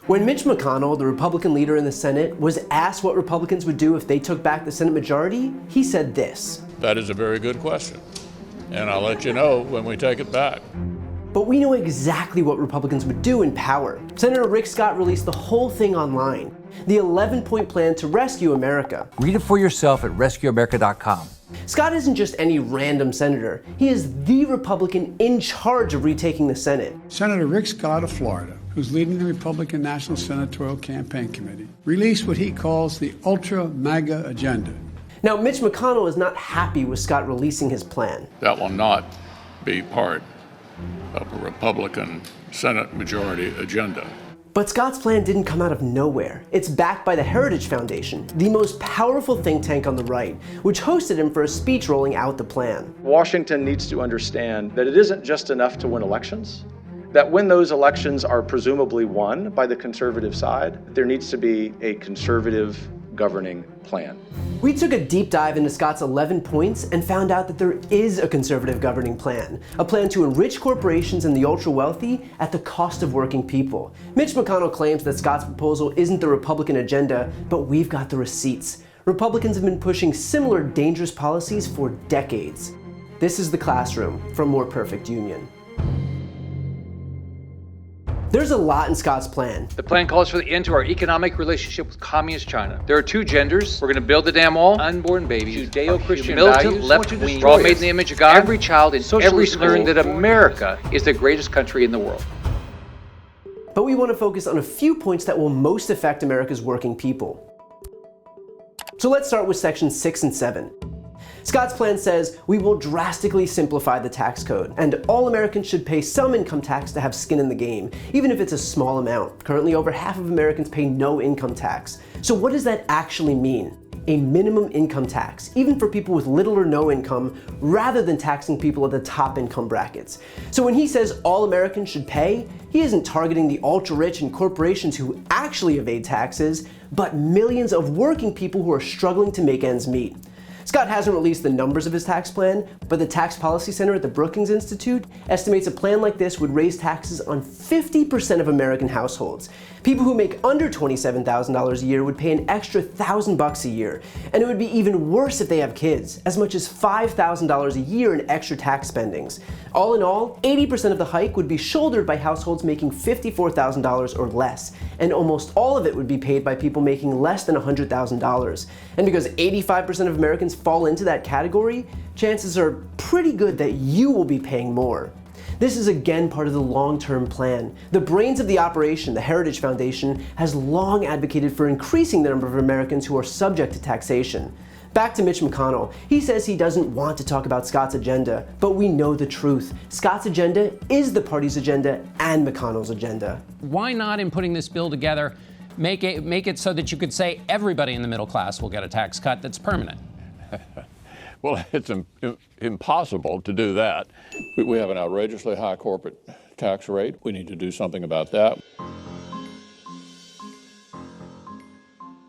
When Mitch McConnell, the Republican leader in the Senate, was asked what Republicans would do if they took back the Senate majority, he said this. That is a very good question, and I'll let you know when we take it back. But we know exactly what Republicans would do in power. Senator Rick Scott released the whole thing online. The 11-point plan to rescue America. Read it for yourself at rescueamerica.com. Scott isn't just any random senator. He is the Republican in charge of retaking the Senate. Senator Rick Scott of Florida, who's leading the Republican National Senatorial Campaign Committee, released what he calls the Ultra-MAGA agenda. Now, Mitch McConnell is not happy with Scott releasing his plan. That will not be part of a Republican Senate majority agenda. But Scott's plan didn't come out of nowhere. It's backed by the Heritage Foundation, the most powerful think tank on the right, which hosted him for a speech rolling out the plan. Washington needs to understand that it isn't just enough to win elections, that when those elections are presumably won by the conservative side, there needs to be a conservative governing plan. We took a deep dive into Scott's 11 points and found out that there is a conservative governing plan, a plan to enrich corporations and the ultra-wealthy at the cost of working people. Mitch McConnell claims that Scott's proposal isn't the Republican agenda, but we've got the receipts. Republicans have been pushing similar dangerous policies for decades. This is The Classroom from More Perfect Union. There's a lot in Scott's plan. The plan calls for the end to our economic relationship with communist China. There are two genders. We're going to build the dam wall. Unborn babies. Judeo-Christian militant left wing. We're all made in the image of God. Every child in every school learn that America is the greatest country in the world. But we want to focus on a few points that will most affect America's working people. So let's start with sections 6 and 7. Scott's plan says we will drastically simplify the tax code, and all Americans should pay some income tax to have skin in the game, even if it's a small amount. Currently, over half of Americans pay no income tax. So what does that actually mean? A minimum income tax, even for people with little or no income, rather than taxing people at the top income brackets. So when he says all Americans should pay, he isn't targeting the ultra-rich and corporations who actually evade taxes, but millions of working people who are struggling to make ends meet. Scott hasn't released the numbers of his tax plan, but the Tax Policy Center at the Brookings Institute estimates a plan like this would raise taxes on 50% of American households. People who make under $27,000 a year would pay an extra $1,000 a year, and it would be even worse if they have kids, as much as $5,000 a year in extra tax spendings. All in all, 80% of the hike would be shouldered by households making $54,000 or less, and almost all of it would be paid by people making less than $100,000. And because 85% of Americans fall into that category, chances are pretty good that you will be paying more. This is again part of the long-term plan. The brains of the operation, the Heritage Foundation, has long advocated for increasing the number of Americans who are subject to taxation. Back to Mitch McConnell. He says he doesn't want to talk about Scott's agenda, but we know the truth. Scott's agenda is the party's agenda and McConnell's agenda. Why not, in putting this bill together, make it so that you could say everybody in the middle class will get a tax cut that's permanent? Well, it's impossible to do that. We have an outrageously high corporate tax rate. We need to do something about that.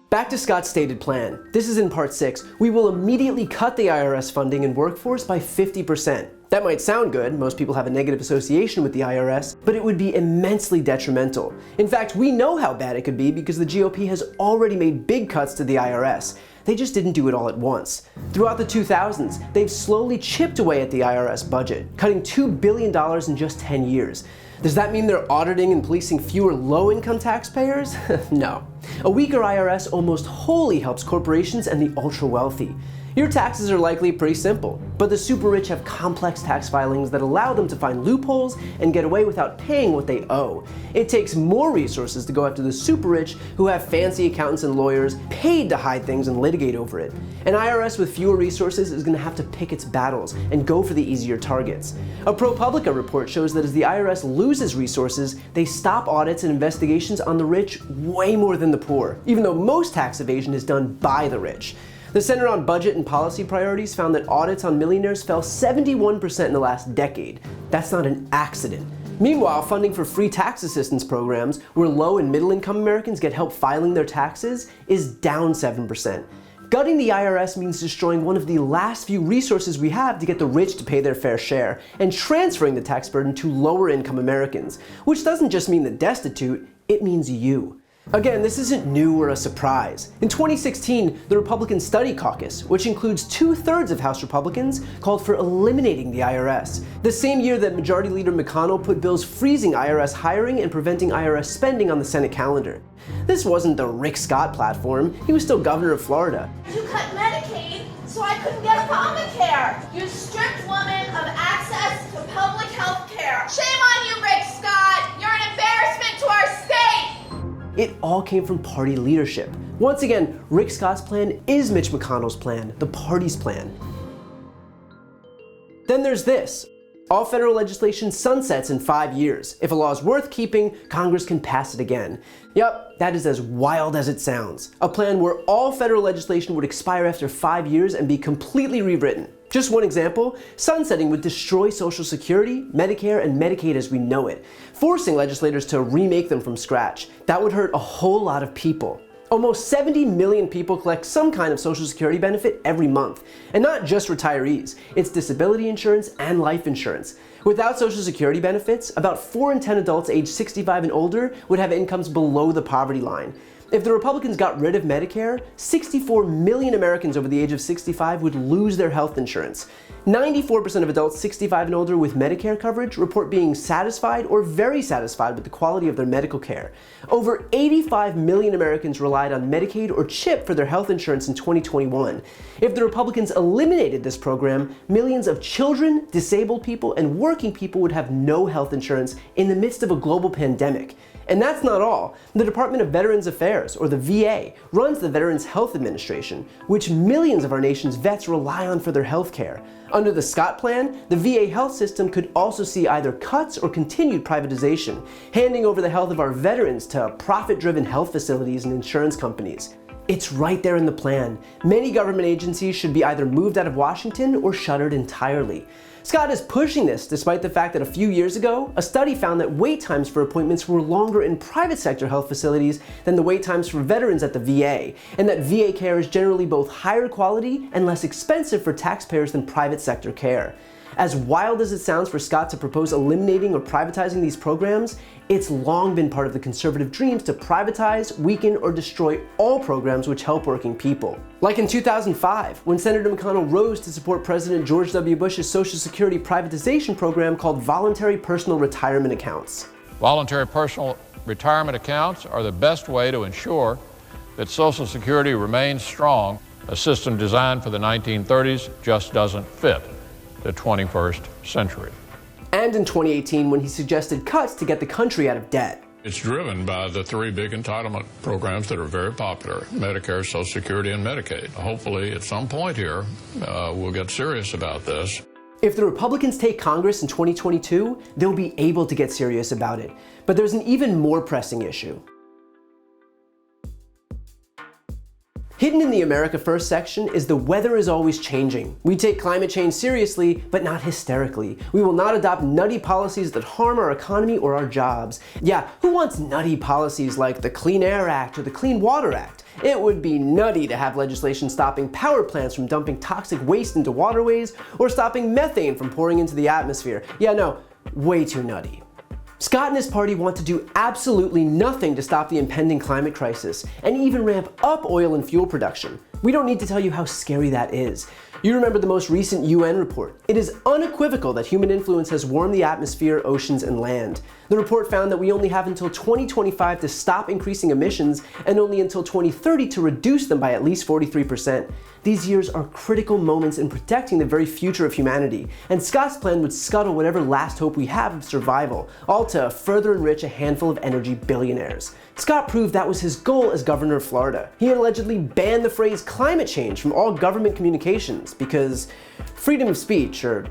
Back to Scott's stated plan. This is in part 6. We will immediately cut the IRS funding and workforce by 50%. That might sound good, most people have a negative association with the IRS, but it would be immensely detrimental. In fact, we know how bad it could be because the GOP has already made big cuts to the IRS. They just didn't do it all at once. Throughout the 2000s, they've slowly chipped away at the IRS budget, cutting $2 billion in just 10 years. Does that mean they're auditing and policing fewer low-income taxpayers? No. A weaker IRS almost wholly helps corporations and the ultra-wealthy. Your taxes are likely pretty simple, but the super rich have complex tax filings that allow them to find loopholes and get away without paying what they owe. It takes more resources to go after the super rich who have fancy accountants and lawyers paid to hide things and litigate over it. An IRS with fewer resources is going to have to pick its battles and go for the easier targets. A ProPublica report shows that as the IRS loses resources, they stop audits and investigations on the rich way more than the poor, even though most tax evasion is done by the rich. The Center on Budget and Policy Priorities found that audits on millionaires fell 71% in the last decade. That's not an accident. Meanwhile, funding for free tax assistance programs, where low and middle income Americans get help filing their taxes, is down 7%. Gutting the IRS means destroying one of the last few resources we have to get the rich to pay their fair share, and transferring the tax burden to lower income Americans, which doesn't just mean the destitute, it means you. Again, this isn't new or a surprise. In 2016, the Republican Study Caucus, which includes 2/3 of House Republicans, called for eliminating the IRS. The same year that Majority Leader McConnell put bills freezing IRS hiring and preventing IRS spending on the Senate calendar. This wasn't the Rick Scott platform. He was still governor of Florida. You cut Medicaid, so I couldn't get Obamacare. You stripped women of access to public health care. Shame on you, Rick Scott. You're an embarrassment to our state. It all came from party leadership. Once again, Rick Scott's plan is Mitch McConnell's plan, the party's plan. Then there's this. All federal legislation sunsets in 5 years. If a law is worth keeping, Congress can pass it again. Yep, that is as wild as it sounds. A plan where all federal legislation would expire after 5 years and be completely rewritten. Just one example, sunsetting would destroy Social Security, Medicare, and Medicaid as we know it, forcing legislators to remake them from scratch. That would hurt a whole lot of people. Almost 70 million people collect some kind of Social Security benefit every month. And not just retirees, it's disability insurance and life insurance. Without Social Security benefits, about 4 in 10 adults aged 65 and older would have incomes below the poverty line. If the Republicans got rid of Medicare, 64 million Americans over the age of 65 would lose their health insurance. 94% of adults 65 and older with Medicare coverage report being satisfied or very satisfied with the quality of their medical care. Over 85 million Americans relied on Medicaid or CHIP for their health insurance in 2021. If the Republicans eliminated this program, millions of children, disabled people, and working people would have no health insurance in the midst of a global pandemic. And that's not all. The Department of Veterans Affairs, or the VA, runs the Veterans Health Administration, which millions of our nation's vets rely on for their health care. Under the Scott plan, the VA health system could also see either cuts or continued privatization, handing over the health of our veterans to profit-driven health facilities and insurance companies. It's right there in the plan. Many government agencies should be either moved out of Washington or shuttered entirely. Scott is pushing this despite the fact that a few years ago, a study found that wait times for appointments were longer in private sector health facilities than the wait times for veterans at the VA, and that VA care is generally both higher quality and less expensive for taxpayers than private sector care. As wild as it sounds for Scott to propose eliminating or privatizing these programs, it's long been part of the conservative dreams to privatize, weaken, or destroy all programs which help working people. Like in 2005, when Senator McConnell rose to support President George W. Bush's Social Security privatization program called Voluntary Personal Retirement Accounts. Voluntary personal retirement accounts are the best way to ensure that Social Security remains strong. A system designed for the 1930s just doesn't fit the 21st century. And in 2018, when he suggested cuts to get the country out of debt. It's driven by the 3 big entitlement programs that are very popular: Medicare, Social Security, and Medicaid. Hopefully, at some point here, we'll get serious about this. If the Republicans take Congress in 2022, they'll be able to get serious about it. But there's an even more pressing issue. Hidden in the America First section is the weather is always changing. We take climate change seriously, but not hysterically. We will not adopt nutty policies that harm our economy or our jobs. Yeah, who wants nutty policies like the Clean Air Act or the Clean Water Act? It would be nutty to have legislation stopping power plants from dumping toxic waste into waterways or stopping methane from pouring into the atmosphere. Yeah, no, way too nutty. Scott and his party want to do absolutely nothing to stop the impending climate crisis, and even ramp up oil and fuel production. We don't need to tell you how scary that is. You remember the most recent UN report. It is unequivocal that human influence has warmed the atmosphere, oceans, and land. The report found that we only have until 2025 to stop increasing emissions, and only until 2030 to reduce them by at least 43%. These years are critical moments in protecting the very future of humanity, and Scott's plan would scuttle whatever last hope we have of survival, all to further enrich a handful of energy billionaires. Scott proved that was his goal as governor of Florida. He allegedly banned the phrase climate change from all government communications because freedom of speech or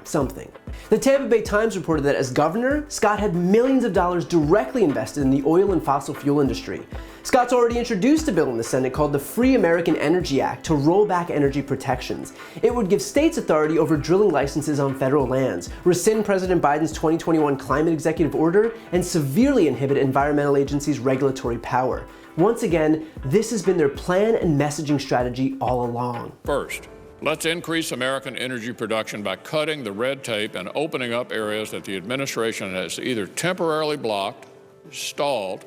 something. The Tampa Bay Times reported that as governor, Scott had millions of dollars directly invested in the oil and fossil fuel industry. Scott's already introduced a bill in the Senate called the Free American Energy Act to roll back energy protections. It would give states authority over drilling licenses on federal lands, rescind President Biden's 2021 climate executive order, and severely inhibit environmental agencies' regulatory power. Once again, this has been their plan and messaging strategy all along. First, let's increase American energy production by cutting the red tape and opening up areas that the administration has either temporarily blocked, stalled,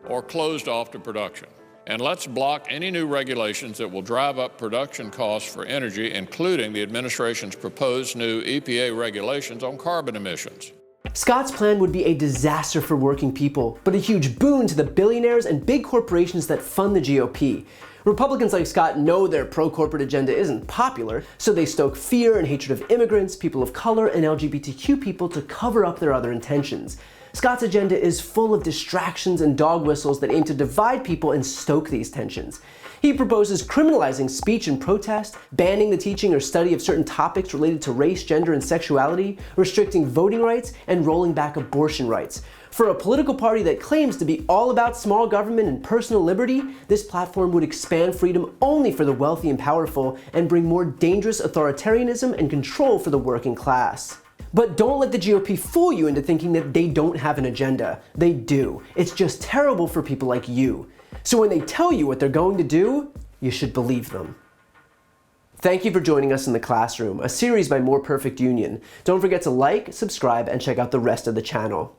or closed off to production. And let's block any new regulations that will drive up production costs for energy, including the administration's proposed new EPA regulations on carbon emissions. Scott's plan would be a disaster for working people, but a huge boon to the billionaires and big corporations that fund the GOP. Republicans like Scott know their pro-corporate agenda isn't popular, so they stoke fear and hatred of immigrants, people of color, and LGBTQ people to cover up their other intentions. Scott's agenda is full of distractions and dog whistles that aim to divide people and stoke these tensions. He proposes criminalizing speech and protest, banning the teaching or study of certain topics related to race, gender, and sexuality, restricting voting rights, and rolling back abortion rights. For a political party that claims to be all about small government and personal liberty, this platform would expand freedom only for the wealthy and powerful and bring more dangerous authoritarianism and control for the working class. But don't let the GOP fool you into thinking that they don't have an agenda. They do. It's just terrible for people like you. So when they tell you what they're going to do, you should believe them. Thank you for joining us in The Classroom, a series by More Perfect Union. Don't forget to like, subscribe, and check out the rest of the channel.